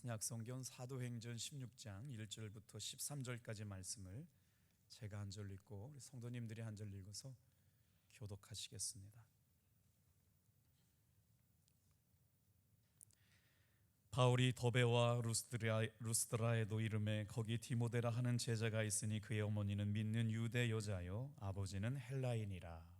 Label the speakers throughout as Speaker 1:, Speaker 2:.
Speaker 1: 신약성경 사도행전 16장 1절부터 13절까지 말씀을 제가 한 절 읽고 우리 성도님들이 한 절 읽어서 교독하시겠습니다. 바울이 더베와 루스드라에도 이름에 거기 디모데라 하는 제자가 있으니 그의 어머니는 믿는 유대 여자요 아버지는 헬라인이라.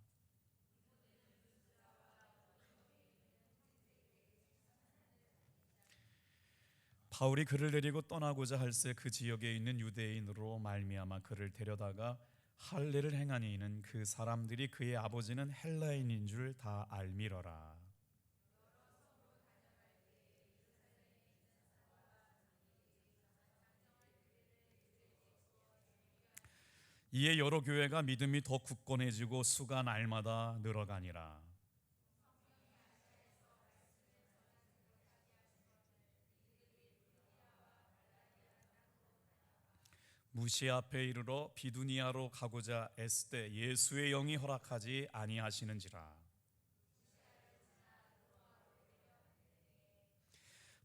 Speaker 1: 바울이 그를 데리고 떠나고자 할새 그 지역에 있는 유대인으로 말미암아 그를 데려다가 할례를 행하니 이는 그 사람들이 그의 아버지는 헬라인인 줄 다 알미러라. 이에 여러 교회가 믿음이 더 굳건해지고 수가 날마다 늘어가니라. 무시아 앞에 이르러 비두니아로 가고자 애쓰되 예수의 영이 허락하지 아니하시는지라.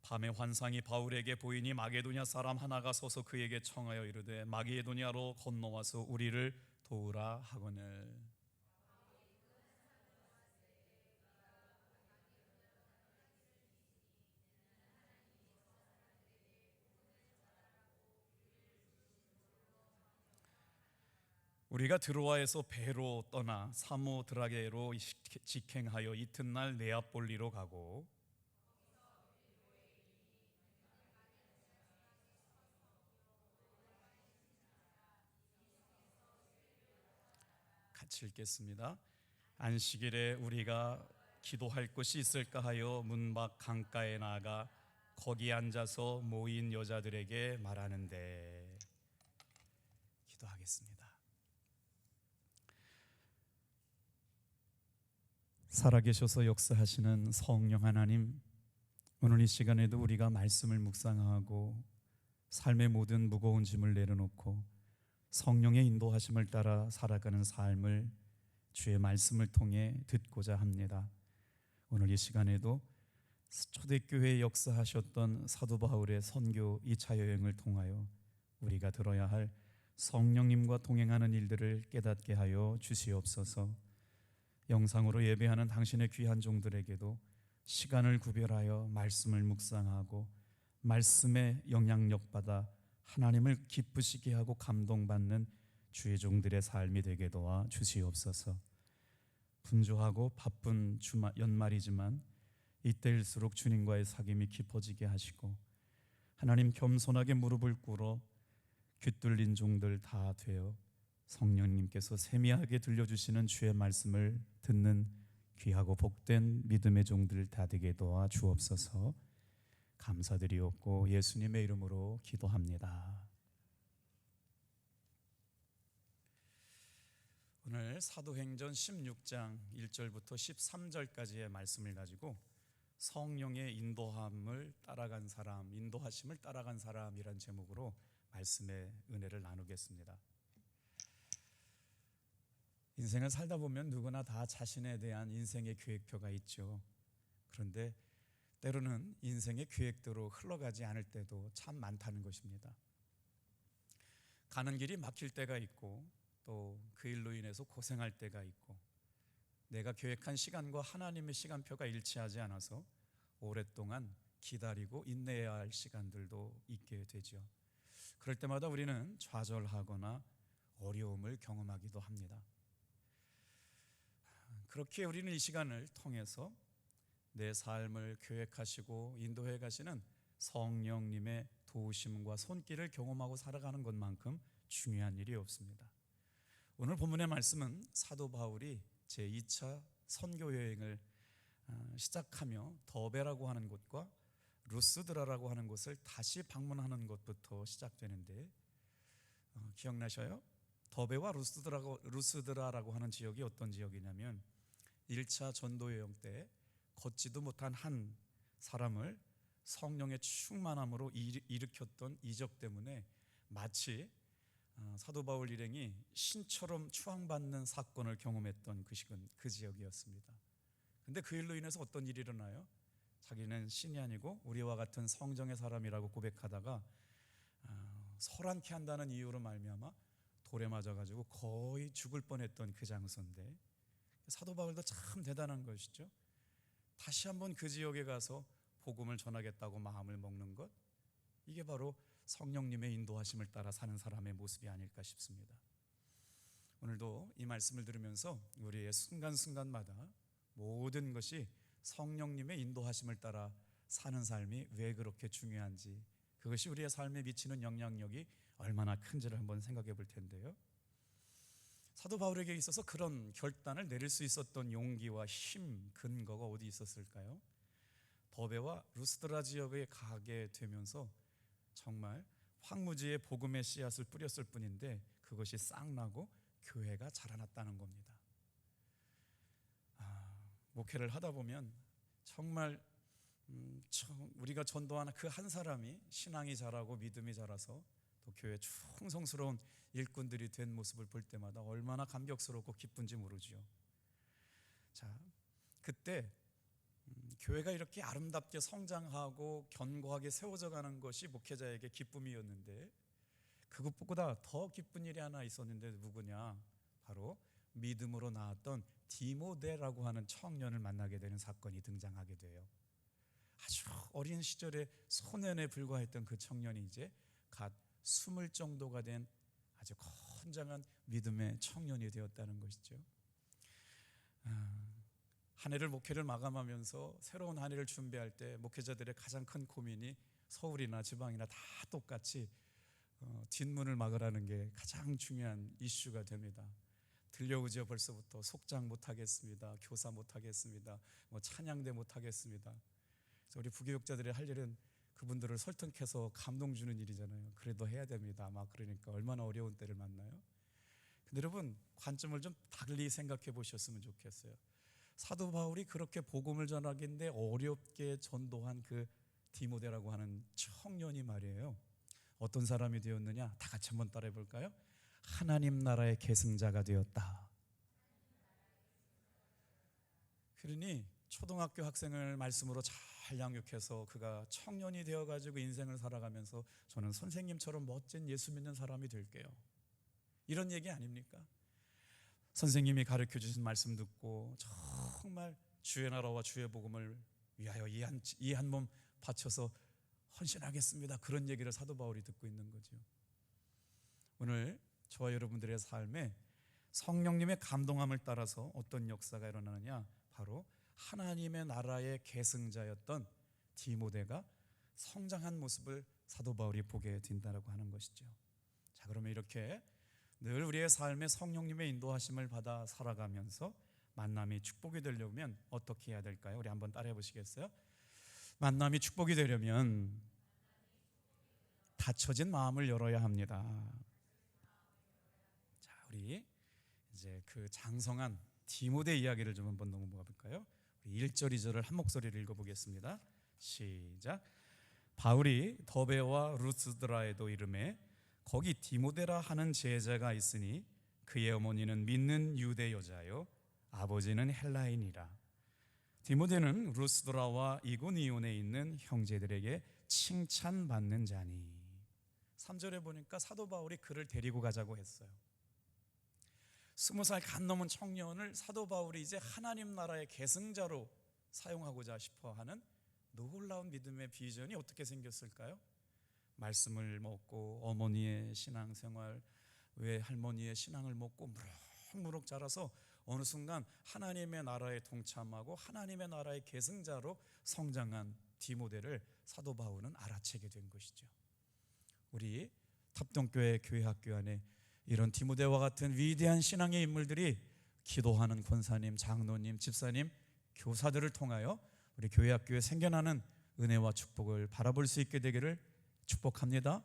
Speaker 1: 밤에 환상이 바울에게 보이니 마게도냐 사람 하나가 서서 그에게 청하여 이르되 마게도냐로 건너와서 우리를 도우라 하거늘. 우리가 드로아에서 배로 떠나 사모드라게로 직행하여 이튿날 네아폴리로 가고 같이 읽겠습니다. 안식일에 우리가 기도할 곳이 있을까 하여 문 밖 강가에 나가 거기 앉아서 모인 여자들에게 말하는데. 기도하겠습니다. 살아계셔서 역사하시는 성령 하나님, 오늘 이 시간에도 우리가 말씀을 묵상하고 삶의 모든 무거운 짐을 내려놓고 성령의 인도하심을 따라 살아가는 삶을 주의 말씀을 통해 듣고자 합니다. 오늘 이 시간에도 초대교회에 역사하셨던 사도 바울의 선교 2차 여행을 통하여 우리가 들어야 할 성령님과 동행하는 일들을 깨닫게 하여 주시옵소서. 영상으로 예배하는 당신의 귀한 종들에게도 시간을 구별하여 말씀을 묵상하고 말씀의 영향력 받아 하나님을 기쁘시게 하고 감동받는 주의 종들의 삶이 되게 도와 주시옵소서. 분주하고 바쁜 연말이지만 이때일수록 주님과의 사귐이 깊어지게 하시고 하나님 겸손하게 무릎을 꿇어 귀뚫린 종들 다 되어 성령님께서 세미하게 들려주시는 주의 말씀을 듣는 귀하고 복된 믿음의 종들 다 되게 도와 주옵소서. 감사드리옵고 예수님의 이름으로 기도합니다. 오늘 사도행전 16장 1절부터 13절까지의 말씀을 가지고 성령의 인도함을 따라간 사람, 인도하심을 따라간 사람이란 제목으로 말씀의 은혜를 나누겠습니다. 인생을 살다 보면 누구나 다 자신에 대한 인생의 계획표가 있죠. 그런데 때로는 인생의 계획대로 흘러가지 않을 때도 참 많다는 것입니다. 가는 길이 막힐 때가 있고 또 그 일로 인해서 고생할 때가 있고 내가 계획한 시간과 하나님의 시간표가 일치하지 않아서 오랫동안 기다리고 인내해야 할 시간들도 있게 되죠. 그럴 때마다 우리는 좌절하거나 어려움을 경험하기도 합니다. 그렇게 우리는 이 시간을 통해서 내 삶을 계획하시고 인도해 가시는 성령님의 도우심과 손길을 경험하고 살아가는 것만큼 중요한 일이 없습니다. 오늘 본문의 말씀은 사도 바울이 제2차 선교 여행을 시작하며 더베라고 하는 곳과 루스드라라고 하는 곳을 다시 방문하는 것부터 시작되는데 기억나셔요? 더베와 루스드라라고 하는 지역이 어떤 지역이냐면 1차 전도 여행 때 걷지도 못한 한 사람을 성령의 충만함으로 일으켰던 이적 때문에 마치 사도 바울 일행이 신처럼 추앙받는 사건을 경험했던 그 지역이었습니다. 그런데 그 일로 인해서 어떤 일이 일어나요? 자기는 신이 아니고 우리와 같은 성정의 사람이라고 고백하다가 소란케 한다는 이유로 말미암아 돌에 맞아가지고 거의 죽을 뻔했던 그 장소인데, 사도 바울도 참 대단한 것이죠. 다시 한번 그 지역에 가서 복음을 전하겠다고 마음을 먹는 것, 이게 바로 성령님의 인도하심을 따라 사는 사람의 모습이 아닐까 싶습니다. 오늘도 이 말씀을 들으면서 우리의 순간순간마다 모든 것이 성령님의 인도하심을 따라 사는 삶이 왜 그렇게 중요한지, 그것이 우리의 삶에 미치는 영향력이 얼마나 큰지를 한번 생각해 볼 텐데요. 사도 바울에게 있어서 그런 결단을 내릴 수 있었던 용기와 힘, 근거가 어디 있었을까요? 더베와 루스드라 지역에 가게 되면서 정말 황무지에 복음의 씨앗을 뿌렸을 뿐인데 그것이 싹 나고 교회가 자라났다는 겁니다. 목회를 하다 보면 정말 우리가 전도하는 그 한 사람이 신앙이 자라고 믿음이 자라서 또 교회 충성스러운 일꾼들이 된 모습을 볼 때마다 얼마나 감격스럽고 기쁜지 모르죠. 자, 그때 교회가 이렇게 아름답게 성장하고 견고하게 세워져 가는 것이 목회자에게 기쁨이었는데, 그것보다 더 기쁜 일이 하나 있었는데 누구냐? 바로 믿음으로 나왔던 디모데라고 하는 청년을 만나게 되는 사건이 등장하게 돼요. 아주 어린 시절에 소년에 불과했던 그 청년이 이제 갓 20 정도가 된 아주 건장한 믿음의 청년이 되었다는 것이죠. 한 해를 목회를 마감하면서 새로운 한 해를 준비할 때 목회자들의 가장 큰 고민이 서울이나 지방이나 다 똑같이 뒷문을 막으라는 게 가장 중요한 이슈가 됩니다. 들려오죠. 벌써부터 속장 못하겠습니다, 교사 못하겠습니다, 찬양대 못하겠습니다. 그래서 우리 부교육자들이 할 일은 그분들을 설득해서 감동 주는 일이잖아요. 그래도 해야 됩니다. 막 그러니까 얼마나 어려운 때를 만나요. 근데 여러분, 관점을 좀 달리 생각해 보셨으면 좋겠어요. 사도 바울이 그렇게 복음을 전하기인데 어렵게 전도한 그 디모데라고 하는 청년이 말이에요, 어떤 사람이 되었느냐? 다 같이 한번 따라해 볼까요? 하나님 나라의 계승자가 되었다. 그러니 초등학교 학생을 말씀으로 잘 양육해서 그가 청년이 되어가지고 인생을 살아가면서 저는 선생님처럼 멋진 예수 믿는 사람이 될게요, 이런 얘기 아닙니까? 선생님이 가르쳐 주신 말씀 듣고 정말 주의 나라와 주의 복음을 위하여 이 한 몸 바쳐서 헌신하겠습니다, 그런 얘기를 사도 바울이 듣고 있는 거죠. 오늘 저와 여러분들의 삶에 성령님의 감동함을 따라서 어떤 역사가 일어나느냐? 바로 하나님의 나라의 계승자였던 디모데가 성장한 모습을 사도 바울이 보게 된다고 하는 것이죠. 자, 그러면 이렇게 늘 우리의 삶에 성령님의 인도하심을 받아 살아가면서 만남이 축복이 되려면 어떻게 해야 될까요? 우리 한번 따라해 보시겠어요? 만남이 축복이 되려면 닫혀진 마음을 열어야 합니다. 자, 우리 이제 그 장성한 디모데 이야기를 좀 한번 넘어가 볼까요? 우리 1절 2절을 한 목소리로 읽어보겠습니다. 시작. 바울이 더베와 루스드라에도 이르매 거기 디모데라 하는 제자가 있으니 그의 어머니는 믿는 유대 여자요 아버지는 헬라인이라. 디모데는 루스드라와 이고니온에 있는 형제들에게 칭찬받는 자니. 3절에 보니까 사도 바울이 그를 데리고 가자고 했어요. 20살 간 넘은 청년을 사도 바울이 이제 하나님 나라의 계승자로 사용하고자 싶어하는 놀라운 믿음의 비전이 어떻게 생겼을까요? 말씀을 먹고 어머니의 신앙생활, 외할머니의 신앙을 먹고 무럭무럭 자라서 어느 순간 하나님의 나라에 동참하고 하나님의 나라의 계승자로 성장한 디모데를 사도 바울은 알아채게 된 것이죠. 우리 탑동교회 교회학교 안에 이런 디모데와 같은 위대한 신앙의 인물들이 기도하는 권사님, 장로님, 집사님, 교사들을 통하여 우리 교회학교에 생겨나는 은혜와 축복을 바라볼 수 있게 되기를 축복합니다.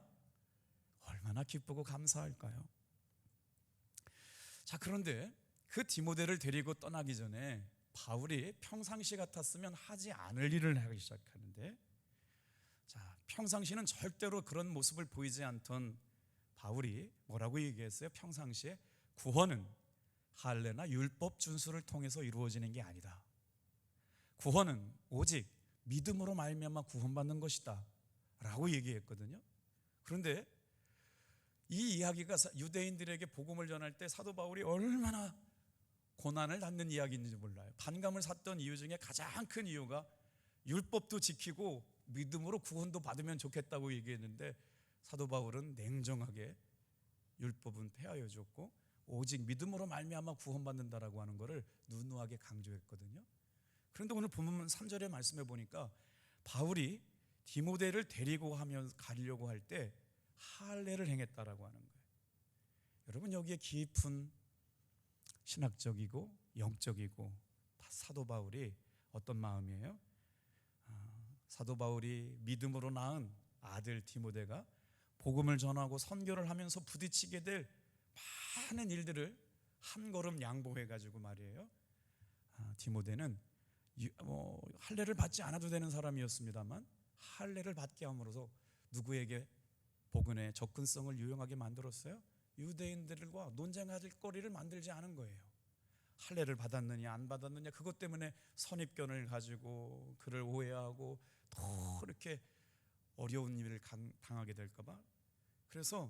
Speaker 1: 얼마나 기쁘고 감사할까요? 자, 그런데 그 디모데를 데리고 떠나기 전에 바울이 평상시 같았으면 하지 않을 일을 하기 시작하는데, 자, 평상시는 절대로 그런 모습을 보이지 않던 바울이 뭐라고 얘기했어요? 평상시에 구원은 할례나 율법 준수를 통해서 이루어지는 게 아니다. 구원은 오직 믿음으로 말미암아 구원받는 것이다 라고 얘기했거든요. 그런데 이 이야기가 유대인들에게 복음을 전할 때 사도 바울이 얼마나 고난을 받는 이야기인지 몰라요. 반감을 샀던 이유 중에 가장 큰 이유가 율법도 지키고 믿음으로 구원도 받으면 좋겠다고 얘기했는데, 사도 바울은 냉정하게 율법은 폐하여 줬고 오직 믿음으로 말미암아 구원받는다라고 하는 것을 누누하게 강조했거든요. 그런데 오늘 본문 3절의 말씀에 보니까 바울이 디모데를 데리고 가려고 할 때 할례를 행했다라고 하는 거예요. 여러분, 여기에 깊은 신학적이고 영적이고 사도 바울이 어떤 마음이에요? 사도 바울이 믿음으로 낳은 아들 디모데가 복음을 전하고 선교를 하면서 부딪히게 될 많은 일들을 한 걸음 양보해 가지고 말이에요. 디모데는 할례를 받지 않아도 되는 사람이었습니다만 할례를 받게 함으로써 누구에게 복음의 접근성을 유용하게 만들었어요? 유대인들과 논쟁할 거리를 만들지 않은 거예요. 할례를 받았느냐 안 받았느냐 그것 때문에 선입견을 가지고 그를 오해하고 더 이렇게 어려운 일을 당하게 될까 봐. 그래서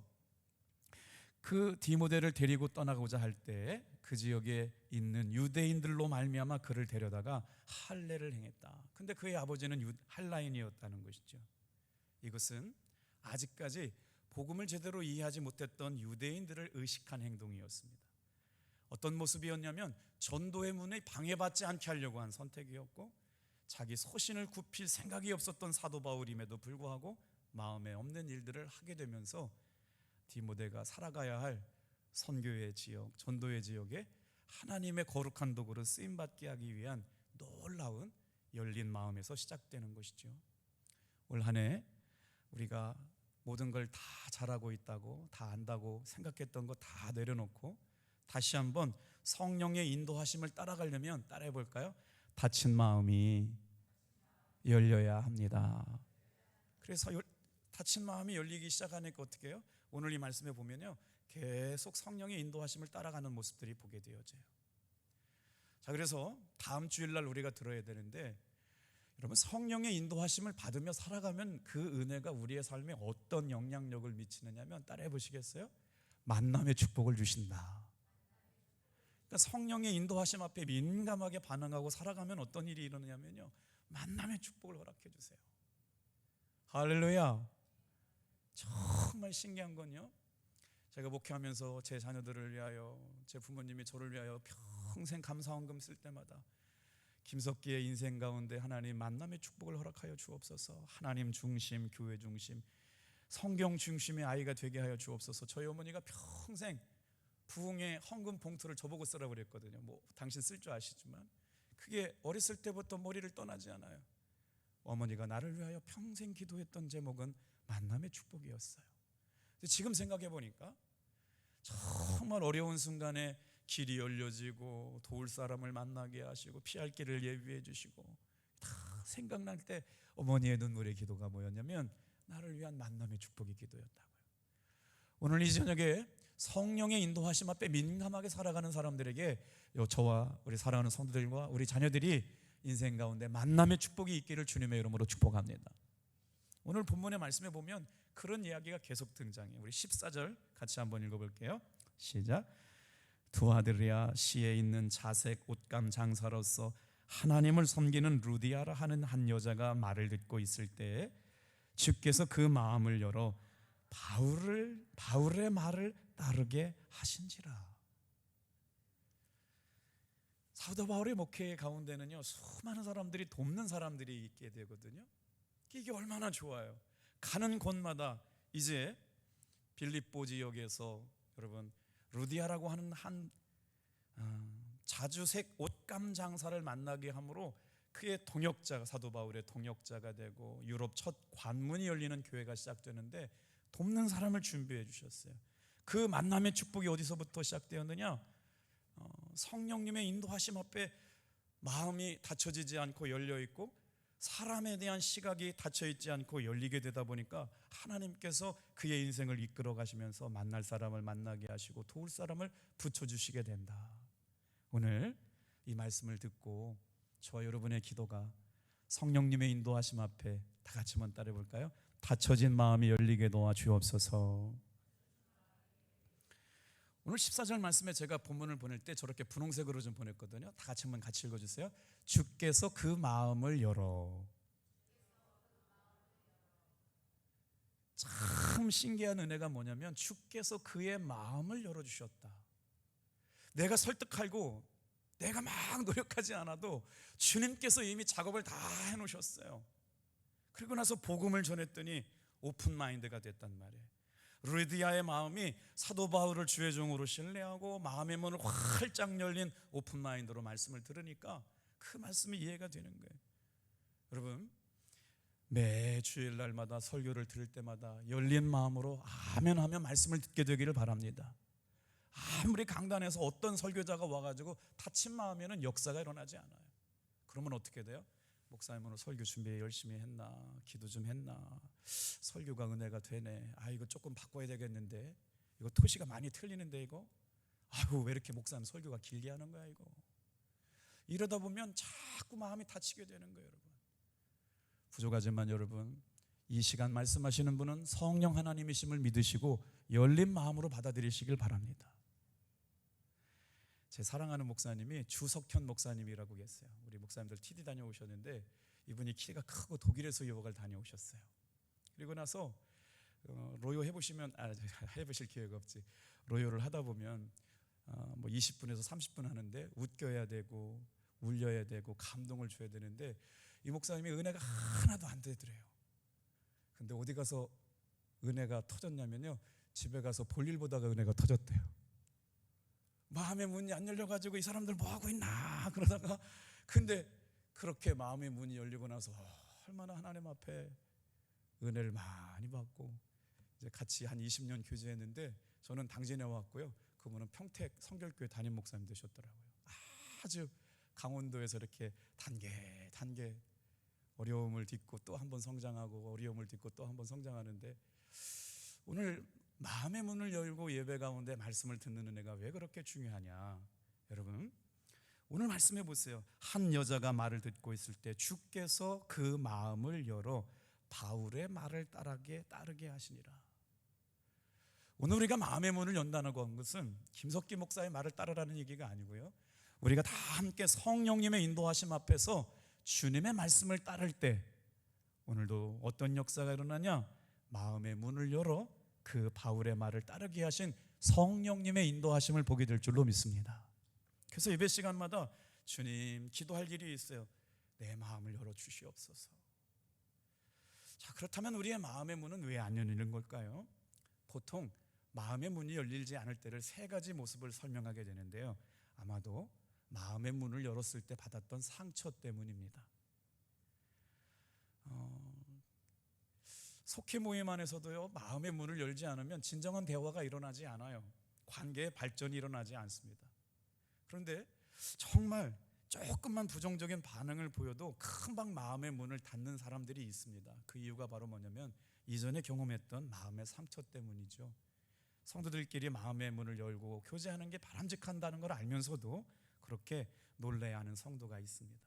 Speaker 1: 그 디모데를 데리고 떠나고자 할 때 그 지역에 있는 유대인들로 말미암아 그를 데려다가 할례를 행했다. 근데 그의 아버지는 할라인이었다는 것이죠. 이것은 아직까지 복음을 제대로 이해하지 못했던 유대인들을 의식한 행동이었습니다. 어떤 모습이었냐면 전도의 문에 방해받지 않게 하려고 한 선택이었고, 자기 소신을 굽힐 생각이 없었던 사도 바울임에도 불구하고 마음에 없는 일들을 하게 되면서 디모데가 살아가야 할 선교의 지역, 전도의 지역에 하나님의 거룩한 도구로 쓰임받게 하기 위한 놀라운 열린 마음에서 시작되는 것이죠. 올 한 해 우리가 모든 걸 다 잘하고 있다고, 다 안다고 생각했던 거 다 내려놓고 다시 한번 성령의 인도하심을 따라가려면 따라해 볼까요? 닫힌 마음이 열려야 합니다. 그래서 닫힌 마음이 열리기 시작하니까 어떻게 해요? 오늘 이 말씀에 보면요, 계속 성령의 인도하심을 따라가는 모습들이 보게 되어져요. 자, 그래서 다음 주일날 우리가 들어야 되는데, 여러분, 성령의 인도하심을 받으며 살아가면 그 은혜가 우리의 삶에 어떤 영향력을 미치느냐면, 따라해 보시겠어요? 만남의 축복을 주신다. 그러니까 성령의 인도하심 앞에 민감하게 반응하고 살아가면 어떤 일이 일어나냐면요, 만남의 축복을 허락해 주세요. 할렐루야. 정말 신기한 건요, 제가 목회하면서 제 자녀들을 위하여, 제 부모님이 저를 위하여 평생 감사헌금 쓸 때마다 김석기의 인생 가운데 하나님 만남의 축복을 허락하여 주옵소서, 하나님 중심, 교회 중심, 성경 중심의 아이가 되게 하여 주옵소서. 저희 어머니가 평생 부흥의 헌금 봉투를 저보고 쓰라고 그랬거든요. 당신 쓸 줄 아시지만 그게 어렸을 때부터 머리를 떠나지 않아요. 어머니가 나를 위하여 평생 기도했던 제목은 만남의 축복이었어요. 지금 생각해 보니까 정말 어려운 순간에 길이 열려지고 도울 사람을 만나게 하시고 피할 길을 예비해 주시고, 다 생각날 때 어머니의 눈물의 기도가 뭐였냐면 나를 위한 만남의 축복의 기도였다고요. 오늘 이 저녁에 성령의 인도하심 앞에 민감하게 살아가는 사람들에게 저와 우리 사랑하는 성도들과 우리 자녀들이 인생 가운데 만남의 축복이 있기를 주님의 이름으로 축복합니다. 오늘 본문의 말씀에 보면 그런 이야기가 계속 등장해요. 우리 14절 같이 한번 읽어볼게요. 시작. 두 아들이야 시에 있는 자색 옷감 장사로서 하나님을 섬기는 루디아라 하는 한 여자가 말을 듣고 있을 때 주께서 그 마음을 열어 바울의 말을 따르게 하신지라. 사도 바울의 목회 가운데는요, 수많은 사람들이 돕는 사람들이 있게 되거든요. 이게 얼마나 좋아요. 가는 곳마다 이제 빌립보 지역에서 여러분 루디아라고 하는 한 자주색 옷감 장사를 만나게 함으로 그의 동역자가, 사도 바울의 동역자가 되고 유럽 첫 관문이 열리는 교회가 시작되는데 돕는 사람을 준비해 주셨어요. 그 만남의 축복이 어디서부터 시작되었느냐? 성령님의 인도하심 앞에 마음이 닫혀지지 않고 열려 있고 사람에 대한 시각이 닫혀 있지 않고 열리게 되다 보니까 하나님께서 그의 인생을 이끌어 가시면서 만날 사람을 만나게 하시고 도울 사람을 붙여주시게 된다. 오늘 이 말씀을 듣고 저와 여러분의 기도가 성령님의 인도하심 앞에 다 같이 한번 따라해 볼까요? 닫혀진 마음이 열리게 도와주옵소서. 오늘 14절 말씀에 제가 본문을 보낼 때 저렇게 분홍색으로 좀 보냈거든요. 다 같이 한번 같이 읽어주세요. 주께서 그 마음을 열어. 참 신기한 은혜가 뭐냐면 주께서 그의 마음을 열어주셨다. 내가 설득하고 내가 막 노력하지 않아도 주님께서 이미 작업을 다 해놓으셨어요. 그리고 나서 복음을 전했더니 오픈 마인드가 됐단 말이에요. 루디아의 마음이 사도 바울을 주의 종으로 신뢰하고 마음의 문을 활짝 열린 오픈 마인드로 말씀을 들으니까 그 말씀이 이해가 되는 거예요. 여러분, 매 주일 날마다 설교를 들을 때마다 열린 마음으로 아멘 하며 말씀을 듣게 되기를 바랍니다. 아무리 강단에서 어떤 설교자가 와가지고 다친 마음에는 역사가 일어나지 않아요. 그러면 어떻게 돼요? 목사님 오늘 설교 준비 열심히 했나? 기도 좀 했나? 설교가 은혜가 되네. 이거 조금 바꿔야 되겠는데, 이거 토시가 많이 틀리는데, 이거 왜 이렇게 목사님 설교가 길게 하는 거야 이거. 이러다 보면 자꾸 마음이 다치게 되는 거예요. 여러분, 부족하지만 여러분, 이 시간 말씀하시는 분은 성령 하나님이심을 믿으시고 열린 마음으로 받아들이시길 바랍니다. 제 사랑하는 목사님이 주석현 목사님이라고 계세요. 우리 목사님들 TD 다녀오셨는데 이분이 키가 크고 독일에서 유학을 다녀오셨어요. 그리고 나서 로요 해보시면 해보실 기회가 없지. 로요를 하다 보면 뭐 20분에서 30분 하는데 웃겨야 되고 울려야 되고 감동을 줘야 되는데 이 목사님이 은혜가 하나도 안 되더래요. 근데 어디 가서 은혜가 터졌냐면요, 집에 가서 볼일 보다가 은혜가 터졌대요. 마음의 문이 안 열려가지고 이 사람들 뭐 하고 있나 그러다가, 근데 그렇게 마음의 문이 열리고 나서 얼마나 하나님 앞에 은혜를 많이 받고 이제 같이 한 20년 교제했는데 저는 당진에 왔고요. 그분은 평택 성결교회 담임 목사님 되셨더라고요. 아주 강원도에서 이렇게 단계 어려움을 딛고 또 한 번 성장하고 어려움을 딛고 또 한 번 성장하는데, 오늘 마음의 문을 열고 예배 가운데 말씀을 듣는 은혜가 왜 그렇게 중요하냐? 여러분, 오늘 말씀해 보세요. 한 여자가 말을 듣고 있을 때 주께서 그 마음을 열어 바울의 말을 따르게 하시니라. 오늘 우리가 마음의 문을 연다는 것은 김석기 목사의 말을 따르라는 얘기가 아니고요, 우리가 다 함께 성령님의 인도하심 앞에서 주님의 말씀을 따를 때 오늘도 어떤 역사가 일어나냐? 마음의 문을 열어 그 바울의 말을 따르게 하신 성령님의 인도하심을 보게 될 줄로 믿습니다. 그래서 예배 시간마다 주님, 기도할 일이 있어요. 내 마음을 열어 주시옵소서. 자, 그렇다면 우리의 마음의 문은 왜 안 열리는 걸까요? 보통 마음의 문이 열리지 않을 때를 세 가지 모습을 설명하게 되는데요, 아마도 마음의 문을 열었을 때 받았던 상처 때문입니다. 속회 모임 안에서도요, 마음의 문을 열지 않으면 진정한 대화가 일어나지 않아요. 관계의 발전이 일어나지 않습니다. 그런데 정말 조금만 부정적인 반응을 보여도 금방 마음의 문을 닫는 사람들이 있습니다. 그 이유가 바로 뭐냐면 이전에 경험했던 마음의 상처 때문이죠. 성도들끼리 마음의 문을 열고 교제하는 게 바람직한다는 걸 알면서도 그렇게 놀라야 하는 성도가 있습니다.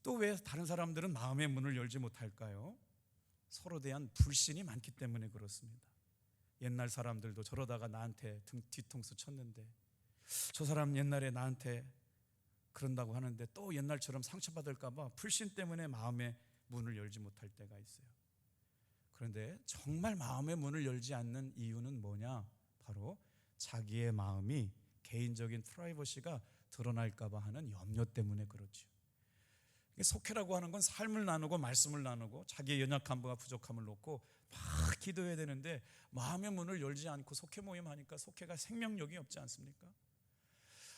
Speaker 1: 또 왜 다른 사람들은 마음의 문을 열지 못할까요? 서로 대한 불신이 많기 때문에 그렇습니다. 옛날 사람들도 저러다가 나한테 뒤통수 쳤는데, 저 사람 옛날에 나한테 그런다고 하는데 또 옛날처럼 상처받을까 봐 불신 때문에 마음의 문을 열지 못할 때가 있어요. 그런데 정말 마음의 문을 열지 않는 이유는 뭐냐? 바로 자기의 마음이, 개인적인 프라이버시가 드러날까 봐 하는 염려 때문에 그렇죠. 속회라고 하는 건 삶을 나누고 말씀을 나누고 자기의 연약함과 부족함을 놓고 막 기도해야 되는데, 마음의 문을 열지 않고 속회 모임 하니까 속회가 생명력이 없지 않습니까?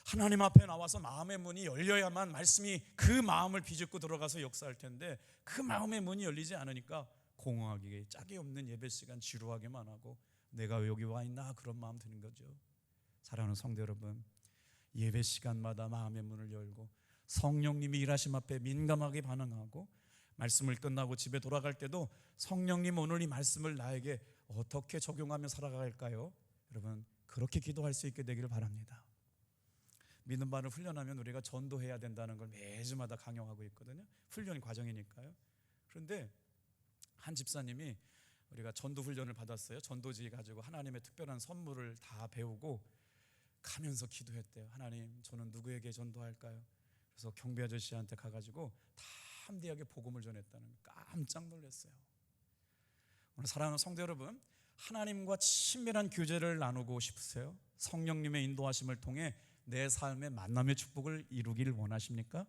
Speaker 1: 하나님 앞에 나와서 마음의 문이 열려야만 말씀이 그 마음을 비집고 들어가서 역사할 텐데, 그 마음의 문이 열리지 않으니까 공허하게, 짝이 없는 예배 시간 지루하게만 하고 내가 왜 여기 와 있나 그런 마음 드는 거죠. 사랑하는 성도 여러분, 예배 시간마다 마음의 문을 열고 성령님이 일하심 앞에 민감하게 반응하고, 말씀을 끝나고 집에 돌아갈 때도 성령님 오늘 이 말씀을 나에게 어떻게 적용하며 살아갈까요? 여러분, 그렇게 기도할 수 있게 되기를 바랍니다. 믿는 바를 훈련하면 우리가 전도해야 된다는 걸 매주마다 강요하고 있거든요. 훈련 과정이니까요. 그런데 한 집사님이 우리가 전도 훈련을 받았어요. 전도지 가지고 하나님의 특별한 선물을 다 배우고 가면서 기도했대요. 하나님, 저는 누구에게 전도할까요? 그래서 경비 아저씨한테 가가지고 담대하게 복음을 전했다는 거 깜짝 놀랐어요. 오늘 사랑하는 성도 여러분, 하나님과 친밀한 교제를 나누고 싶으세요? 성령님의 인도하심을 통해 내 삶의 만남의 축복을 이루기를 원하십니까?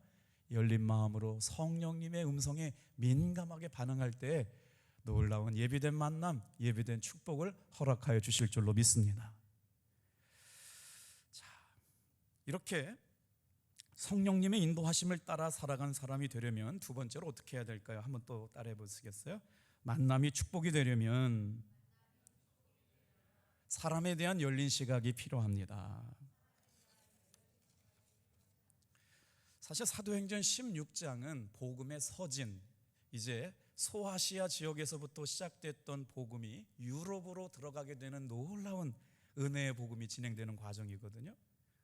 Speaker 1: 열린 마음으로 성령님의 음성에 민감하게 반응할 때 놀라운 예비된 만남, 예비된 축복을 허락하여 주실 줄로 믿습니다. 자, 이렇게 성령님의 인도하심을 따라 살아간 사람이 되려면 두 번째로 어떻게 해야 될까요? 한번 또 따라해 보시겠어요? 만남이 축복이 되려면 사람에 대한 열린 시각이 필요합니다. 사실 사도행전 16장은 복음의 서진, 이제 소아시아 지역에서부터 시작됐던 복음이 유럽으로 들어가게 되는 놀라운 은혜의 복음이 진행되는 과정이거든요.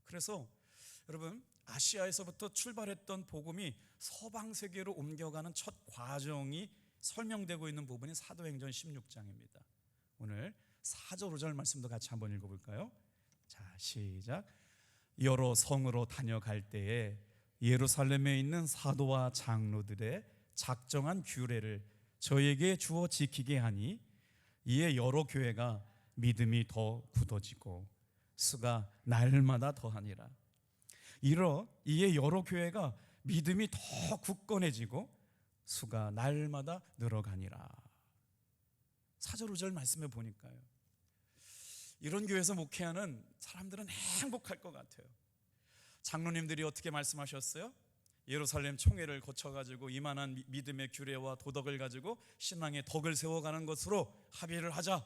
Speaker 1: 그래서 여러분, 아시아에서부터 출발했던 복음이 서방 세계로 옮겨가는 첫 과정이 설명되고 있는 부분이 사도행전 16장입니다. 오늘 4절 5절 말씀도 같이 한번 읽어볼까요? 자, 시작. 여러 성으로 다녀갈 때에 예루살렘에 있는 사도와 장로들의 작정한 규례를 저에게 주어 지키게 하니 이에 여러 교회가 믿음이 더 굳어지고 수가 날마다 더하니라. 이에 여러 교회가 믿음이 더 굳건해지고 수가 날마다 늘어가니라. 4절 5절 말씀에 보니까요, 이런 교회에서 목회하는 사람들은 행복할 것 같아요. 장로님들이 어떻게 말씀하셨어요? 예루살렘 총회를 거쳐가지고 이만한 믿음의 규례와 도덕을 가지고 신앙의 덕을 세워가는 것으로 합의를 하자.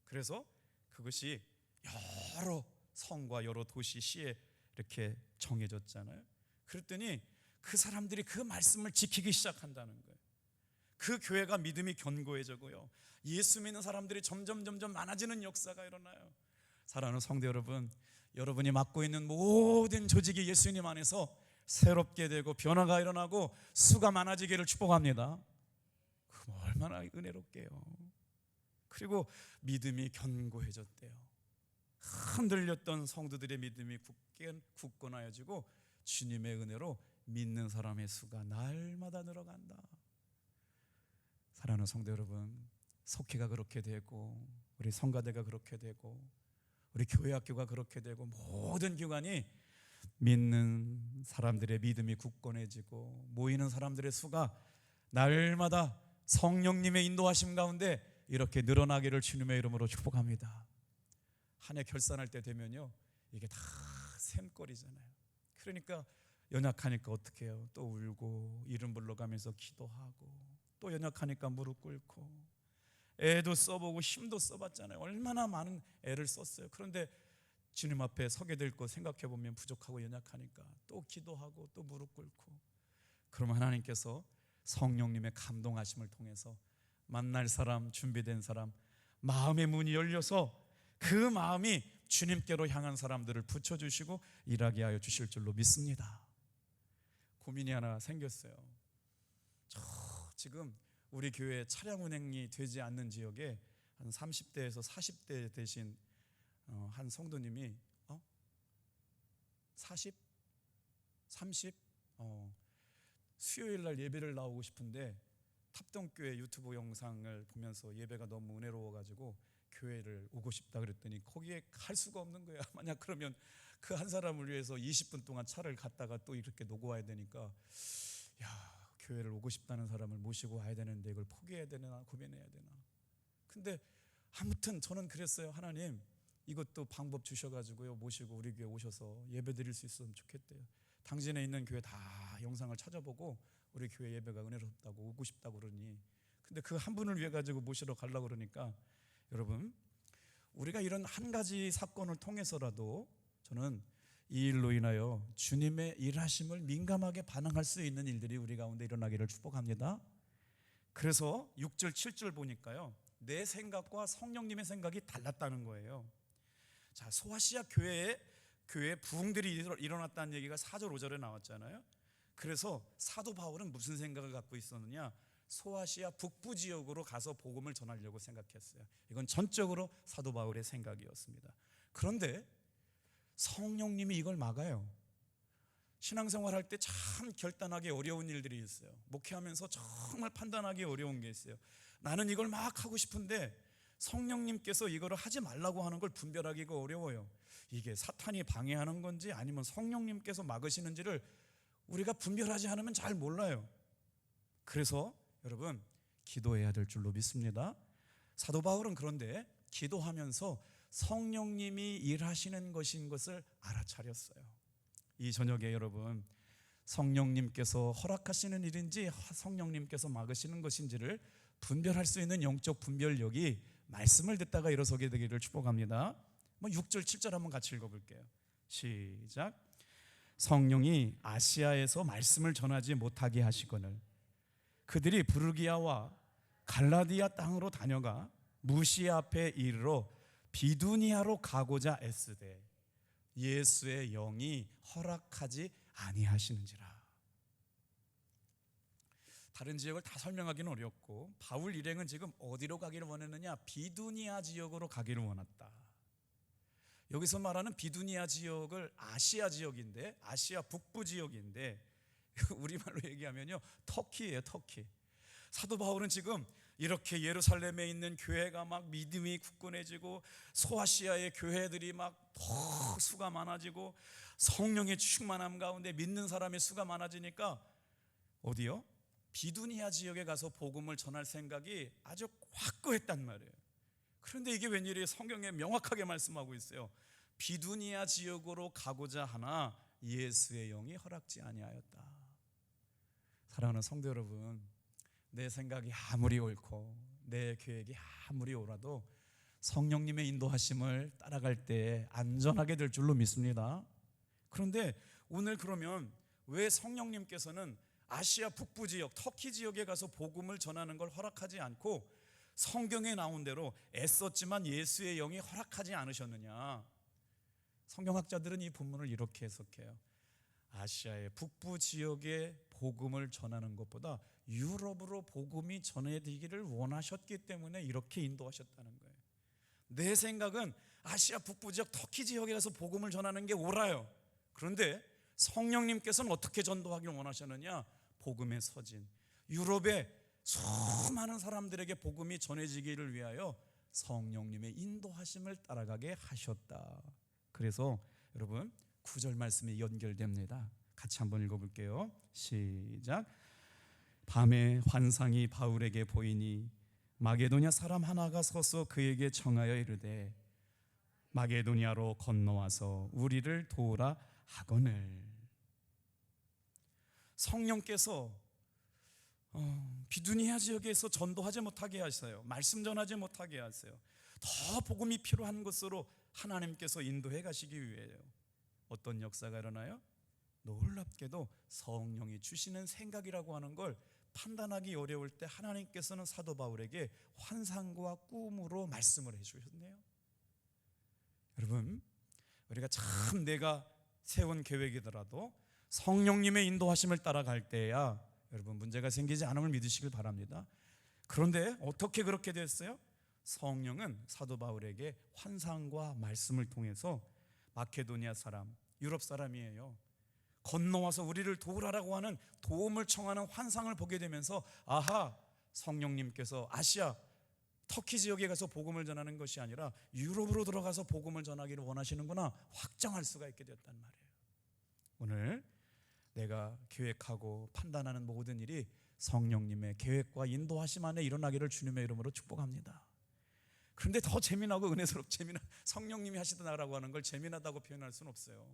Speaker 1: 그래서 그것이 여러 성과 여러 도시 시에 이렇게 정해졌잖아요. 그랬더니 그 사람들이 그 말씀을 지키기 시작한다는 거예요. 그 교회가 믿음이 견고해지고요, 예수 믿는 사람들이 점점 많아지는 역사가 일어나요. 사랑하는 성도 여러분, 여러분이 맡고 있는 모든 조직이 예수님 안에서 새롭게 되고 변화가 일어나고 수가 많아지기를 축복합니다. 그럼 얼마나 은혜롭게요. 그리고 믿음이 견고해졌대요. 흔들렸던 성도들의 믿음이 굳건하여지고 주님의 은혜로 믿는 사람의 수가 날마다 늘어간다. 사랑하는 성도 여러분, 속회가 그렇게 되고 우리 성가대가 그렇게 되고 우리 교회 학교가 그렇게 되고 모든 기관이 믿는 사람들의 믿음이 굳건해지고 모이는 사람들의 수가 날마다 성령님의 인도하심 가운데 이렇게 늘어나기를 주님의 이름으로 축복합니다. 한 해 결산할 때 되면요, 이게 다 샘거리잖아요. 그러니까 연약하니까 어떻게 해요? 또 울고 이름 불러가면서 기도하고 또 연약하니까 무릎 꿇고 애도 써보고 힘도 써봤잖아요. 얼마나 많은 애를 썼어요. 그런데 주님 앞에 서게 될 거 생각해보면 부족하고 연약하니까 또 기도하고 또 무릎 꿇고, 그러면 하나님께서 성령님의 감동하심을 통해서 만날 사람, 준비된 사람, 마음의 문이 열려서 그 마음이 주님께로 향한 사람들을 붙여주시고 일하게 하여 주실 줄로 믿습니다. 고민이 하나 생겼어요. 지금 우리 교회 차량 운행이 되지 않는 지역에 한 30대에서 40대 되신 한 성도님이 40? 30? 수요일 날 예배를 나오고 싶은데 탑동교회 유튜브 영상을 보면서 예배가 너무 은혜로워가지고 교회를 오고 싶다 그랬더니 거기에 갈 수가 없는 거야. 만약 그러면 그 한 사람을 위해서 20분 동안 차를 갔다가 또 이렇게 놓고 와야 되니까, 교회를 오고 싶다는 사람을 모시고 와야 되는데 이걸 포기해야 되나 고민해야 되나. 근데 아무튼 저는 그랬어요. 하나님, 이것도 방법 주셔가지고요, 모시고 우리 교회 오셔서 예배 드릴 수 있으면 좋겠대요. 당진에 있는 교회 다 영상을 찾아보고 우리 교회 예배가 은혜롭다고 오고 싶다고 그러니, 근데 그 한 분을 위해 가지고 모시러 가려고 그러니까, 여러분, 우리가 이런 한 가지 사건을 통해서라도 저는 이 일로 인하여 주님의 일하심을 민감하게 반응할 수 있는 일들이 우리 가운데 일어나기를 축복합니다. 그래서 6절 7절 보니까요, 내 생각과 성령님의 생각이 달랐다는 거예요. 자, 소아시아 교회에 교회에 부흥들이 일어났다는 얘기가 4절 5절에 나왔잖아요. 그래서 사도 바울은 무슨 생각을 갖고 있었느냐? 소아시아 북부 지역으로 가서 복음을 전하려고 생각했어요. 이건 전적으로 사도 바울의 생각이었습니다. 그런데 성령님이 이걸 막아요. 신앙생활 할 때 참 결단하기 어려운 일들이 있어요. 목회하면서 정말 판단하기 어려운 게 있어요. 나는 이걸 막 하고 싶은데 성령님께서 이거를 하지 말라고 하는 걸 분별하기가 어려워요. 이게 사탄이 방해하는 건지 아니면 성령님께서 막으시는지를 우리가 분별하지 않으면 잘 몰라요. 그래서 여러분 기도해야 될 줄로 믿습니다. 사도 바울은 그런데 기도하면서 성령님이 일하시는 것인 것을 알아차렸어요. 이 저녁에 여러분 성령님께서 허락하시는 일인지 성령님께서 막으시는 것인지를 분별할 수 있는 영적 분별력이 말씀을 듣다가 일어서게 되기를 축복합니다. 6절 7절 한번 같이 읽어볼게요. 시작. 성령이 아시아에서 말씀을 전하지 못하게 하시거늘 그들이 부르기아와 갈라디아 땅으로 다녀가 무시아 앞에 이르러 비두니아로 가고자 애쓰되 예수의 영이 허락하지 아니하시는지라. 다른 지역을 다 설명하기는 어렵고 바울 일행은 지금 어디로 가기를 원했느냐? 비두니아 지역으로 가기를 원했다. 여기서 말하는 비두니아 지역을 아시아 지역인데, 아시아 북부 지역인데 우리말로 얘기하면요 터키예요. 터키. 사도 바울은 지금 이렇게 예루살렘에 있는 교회가 막 믿음이 굳건해지고 소아시아의 교회들이 막 더 수가 많아지고 성령의 충만함 가운데 믿는 사람의 수가 많아지니까 어디요? 비두니아 지역에 가서 복음을 전할 생각이 아주 확고했단 말이에요. 그런데 이게 웬일이에요? 성경에 명확하게 말씀하고 있어요. 비두니아 지역으로 가고자 하나 예수의 영이 허락지 아니하였다. 사랑하는 성도 여러분, 내 생각이 아무리 옳고 내 계획이 아무리 옳아도 성령님의 인도하심을 따라갈 때 안전하게 될 줄로 믿습니다. 그런데 오늘 그러면 왜 성령님께서는 아시아 북부 지역, 터키 지역에 가서 복음을 전하는 걸 허락하지 않고 성경에 나온 대로 애썼지만 예수의 영이 허락하지 않으셨느냐? 성경학자들은 이 본문을 이렇게 해석해요. 아시아의 북부 지역에 복음을 전하는 것보다 유럽으로 복음이 전해지기를 원하셨기 때문에 이렇게 인도하셨다는 거예요. 내 생각은 아시아 북부 지역 터키 지역에 가서 복음을 전하는 게 옳아요. 그런데 성령님께서는 어떻게 전도하기를 원하셨느냐? 복음의 서진 유럽의 수많은 사람들에게 복음이 전해지기를 위하여 성령님의 인도하심을 따라가게 하셨다. 그래서 여러분 9절 말씀이 연결됩니다. 같이 한번 읽어볼게요. 시작. 밤에 환상이 바울에게 보이니 마게도냐 사람 하나가 서서 그에게 청하여 이르되 마게도냐로 건너와서 우리를 도우라 하거늘. 성령께서 비두니아 지역에서 전도하지 못하게 하세요. 말씀 전하지 못하게 하세요. 더 복음이 필요한 곳으로 하나님께서 인도해 가시기 위해요. 어떤 역사가 일어나요? 놀랍게도 성령이 주시는 생각이라고 하는 걸 판단하기 어려울 때 하나님께서는 사도 바울에게 환상과 꿈으로 말씀을 해주셨네요. 여러분, 우리가 참 내가 세운 계획이더라도 성령님의 인도하심을 따라갈 때야 여러분 문제가 생기지 않음을 믿으시길 바랍니다. 그런데 어떻게 그렇게 됐어요? 성령은 사도 바울에게 환상과 말씀을 통해서 마케도니아 사람, 유럽 사람이에요. 건너와서 우리를 도우라라고 하는 도움을 청하는 환상을 보게 되면서 아하, 성령님께서 아시아 터키 지역에 가서 복음을 전하는 것이 아니라 유럽으로 들어가서 복음을 전하기를 원하시는구나 확정할 수가 있게 되었단 말이에요. 오늘 내가 계획하고 판단하는 모든 일이 성령님의 계획과 인도하심 안에 일어나기를 주님의 이름으로 축복합니다. 그런데 더 재미나고 성령님이 하시다라고 하는 걸 재미나다고 표현할 수는 없어요.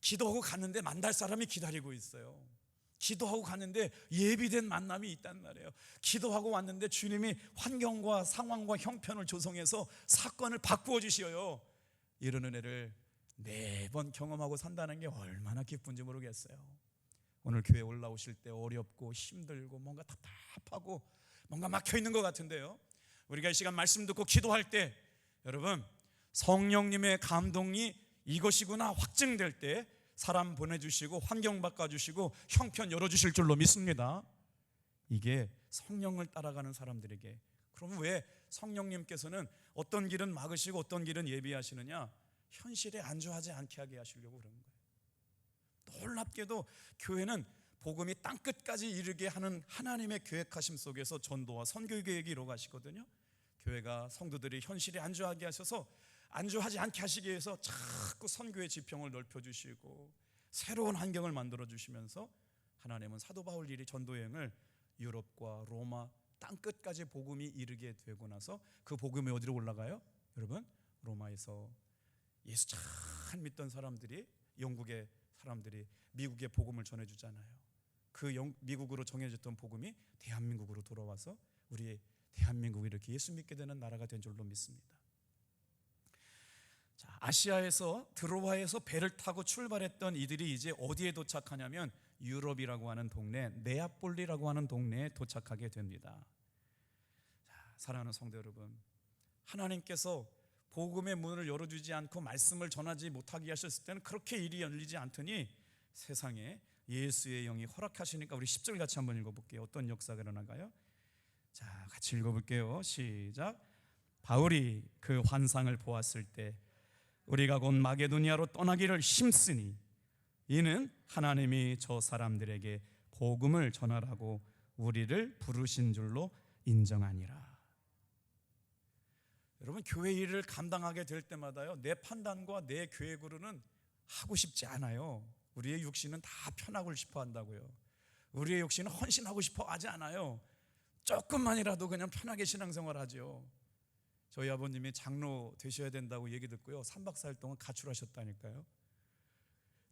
Speaker 1: 기도하고 갔는데 만날 사람이 기다리고 있어요. 기도하고 갔는데 예비된 만남이 있단 말이에요. 기도하고 왔는데 주님이 환경과 상황과 형편을 조성해서 사건을 바꾸어 주시어요. 이런 은혜를 매번 경험하고 산다는 게 얼마나 기쁜지 모르겠어요. 오늘 교회 올라오실 때 어렵고 힘들고 뭔가 답답하고 뭔가 막혀 있는 것 같은데요, 우리가 이 시간 말씀 듣고 기도할 때 여러분 성령님의 감동이 이것이구나 확증될 때 사람 보내주시고 환경 바꿔주시고 형편 열어주실 줄로 믿습니다. 이게 성령을 따라가는 사람들에게. 그럼 왜 성령님께서는 어떤 길은 막으시고 어떤 길은 예비하시느냐? 현실에 안주하지 않게 하게 하시려고 그런 거예요. 놀랍게도 교회는 복음이 땅끝까지 이르게 하는 하나님의 계획하심 속에서 전도와 선교 계획이 이루어가시거든요. 교회가 성도들이 현실에 안주하게 하셔서 안주하지 않게 하시기 위해서 자꾸 선교의 지평을 넓혀주시고 새로운 환경을 만들어주시면서 하나님은 사도 바울 일이 전도여행을 유럽과 로마 땅끝까지 복음이 이르게 되고 나서 그 복음이 어디로 올라가요? 여러분, 로마에서 예수 잘 믿던 사람들이, 영국의 사람들이 미국의 복음을 전해주잖아요. 그 미국으로 정해졌던 복음이 대한민국으로 돌아와서 우리 대한민국이 이렇게 예수 믿게 되는 나라가 된 줄로 믿습니다. 자, 아시아에서 드로아에서 배를 타고 출발했던 이들이 이제 어디에 도착하냐면 유럽이라고 하는 동네, 네아폴리라고 하는 동네에 도착하게 됩니다. 자, 사랑하는 성도 여러분, 하나님께서 복음의 문을 열어주지 않고 말씀을 전하지 못하게 하셨을 때는 그렇게 일이 열리지 않더니 세상에 예수의 영이 허락하시니까 우리 10절 같이 한번 읽어볼게요. 어떤 역사가 일어나가요? 자, 같이 읽어볼게요. 시작. 바울이 그 환상을 보았을 때 우리가 곧 마게도니아로 떠나기를 힘쓰니 이는 하나님이 저 사람들에게 복음을 전하라고 우리를 부르신 줄로 인정하니라. 여러분, 교회 일을 감당하게 될 때마다요, 내 판단과 내 계획으로는 하고 싶지 않아요. 우리의 육신은 다 편하고 싶어 한다고요. 우리의 육신은 헌신하고 싶어 하지 않아요. 조금만이라도 그냥 편하게 신앙생활 하죠. 저희 아버님이 장로 되셔야 된다고 얘기 듣고요, 3박 4일 동안 가출하셨다니까요.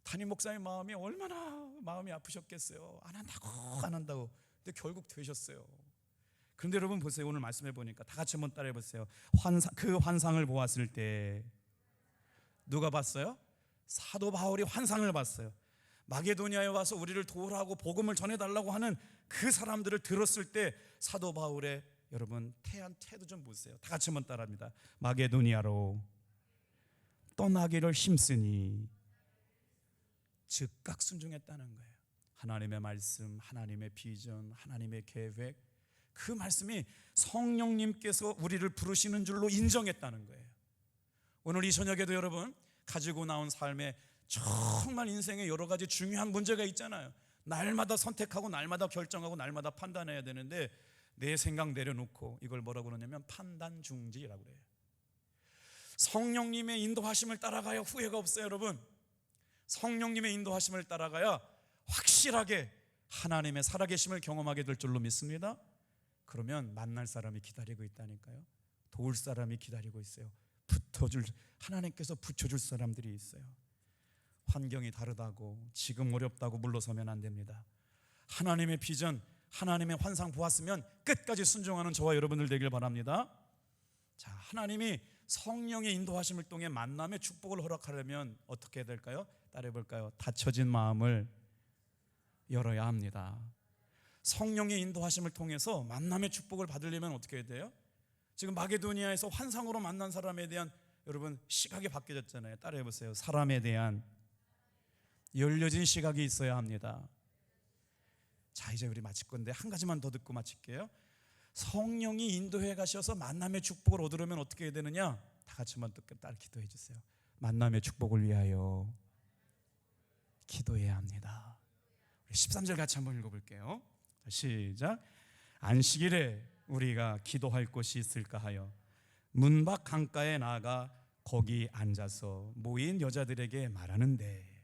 Speaker 1: 담임 목사님 마음이 얼마나 마음이 아프셨겠어요. 안 한다고. 근데 결국 되셨어요. 그런데 여러분 보세요. 오늘 말씀해 보니까 다 같이 한번 따라해 보세요. 그 환상을 보았을 때 누가 봤어요? 사도 바울이 환상을 봤어요. 마게도니아에 와서 우리를 도우라고 복음을 전해달라고 하는 그 사람들을 들었을 때 사도 바울의 여러분 태한 태도 좀 보세요. 다 같이 한번 따라합니다. 마게도니아로 떠나기를 힘쓰니 즉각 순종했다는 거예요. 하나님의 말씀, 하나님의 비전, 하나님의 계획, 그 말씀이 성령님께서 우리를 부르시는 줄로 인정했다는 거예요. 오늘 이 저녁에도 여러분 가지고 나온 삶에 정말 인생에 여러 가지 중요한 문제가 있잖아요. 날마다 선택하고 날마다 결정하고 날마다 판단해야 되는데 내 생각 내려놓고 이걸 뭐라고 그러냐면 판단 중지라고 그래요. 성령님의 인도하심을 따라가야 후회가 없어요. 여러분, 성령님의 인도하심을 따라가야 확실하게 하나님의 살아계심을 경험하게 될 줄로 믿습니다. 그러면 만날 사람이 기다리고 있다니까요. 도울 사람이 기다리고 있어요. 하나님께서 붙여줄 사람들이 있어요. 환경이 다르다고 지금 어렵다고 물러서면 안 됩니다. 하나님의 비전, 하나님의 환상 보았으면 끝까지 순종하는 저와 여러분들 되길 바랍니다. 자, 하나님이 성령의 인도하심을 통해 만남의 축복을 허락하려면 어떻게 해야 될까요? 따라해 볼까요? 닫혀진 마음을 열어야 합니다. 성령의 인도하심을 통해서 만남의 축복을 받으려면 어떻게 해야 돼요? 지금 마게도니아에서 환상으로 만난 사람에 대한 여러분 시각이 바뀌어졌잖아요. 따라해 보세요. 사람에 대한 열려진 시각이 있어야 합니다. 자, 이제 우리 마칠 건데 한 가지만 더 듣고 마칠게요. 성령이 인도해 가셔서 만남의 축복을 얻으려면 어떻게 해야 되느냐? 다 같이만 따라 기도해 주세요. 만남의 축복을 위하여 기도해야 합니다. 13절 같이 한번 읽어볼게요. 시작. 안식일에 우리가 기도할 곳이 있을까 하여 문 밖 강가에 나가 거기 앉아서 모인 여자들에게 말하는데,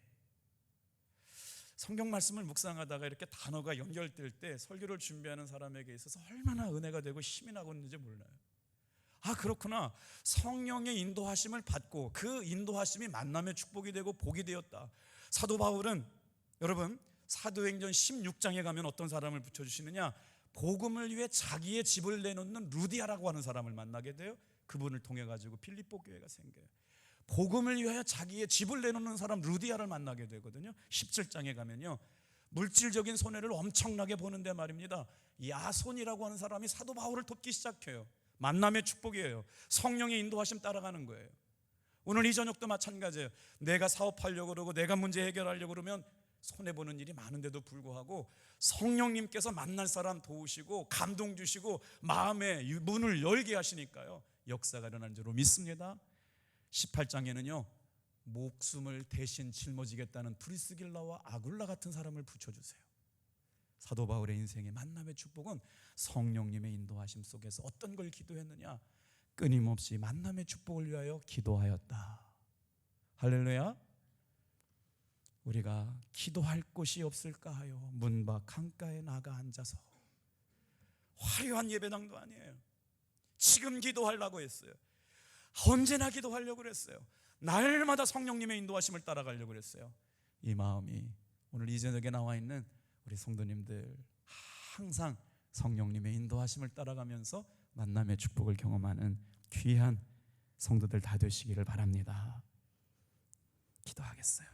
Speaker 1: 성경 말씀을 묵상하다가 이렇게 단어가 연결될 때 설교를 준비하는 사람에게 있어서 얼마나 은혜가 되고 힘이 나고 있는지 몰라요. 아, 그렇구나. 성령의 인도하심을 받고 그 인도하심이 만남의 축복이 되고 복이 되었다. 사도 바울은 여러분 사도행전 16장에 가면 어떤 사람을 붙여주시느냐? 복음을 위해 자기의 집을 내놓는 루디아라고 하는 사람을 만나게 돼요. 그분을 통해 가지고 필립보 교회가 생겨요. 복음을 위하여 자기의 집을 내놓는 사람 루디아를 만나게 되거든요. 17장에 가면요, 물질적인 손해를 엄청나게 보는데 말입니다, 야손이라고 하는 사람이 사도 바울을 돕기 시작해요. 만남의 축복이에요. 성령의 인도하심 따라가는 거예요. 오늘 이 저녁도 마찬가지예요. 내가 사업하려고 그러고 내가 문제 해결하려고 그러면 손해보는 일이 많은데도 불구하고 성령님께서 만날 사람 도우시고 감동 주시고 마음의 문을 열게 하시니까요, 역사가 일어난 줄로 믿습니다. 18장에는요 목숨을 대신 짊어지겠다는 브리스길라와 아굴라 같은 사람을 붙여주세요. 사도 바울의 인생의 만남의 축복은 성령님의 인도하심 속에서 어떤 걸 기도했느냐? 끊임없이 만남의 축복을 위하여 기도하였다. 할렐루야. 우리가 기도할 곳이 없을까 하여 문 밖 강가에 나가 앉아서, 화려한 예배당도 아니에요. 지금 기도하려고 했어요. 언제나 기도하려고 그랬어요. 날마다 성령님의 인도하심을 따라가려고 그랬어요. 이 마음이 오늘 이 저녁에 나와 있는 우리 성도님들 항상 성령님의 인도하심을 따라가면서 만남의 축복을 경험하는 귀한 성도들 다 되시기를 바랍니다. 기도하겠어요.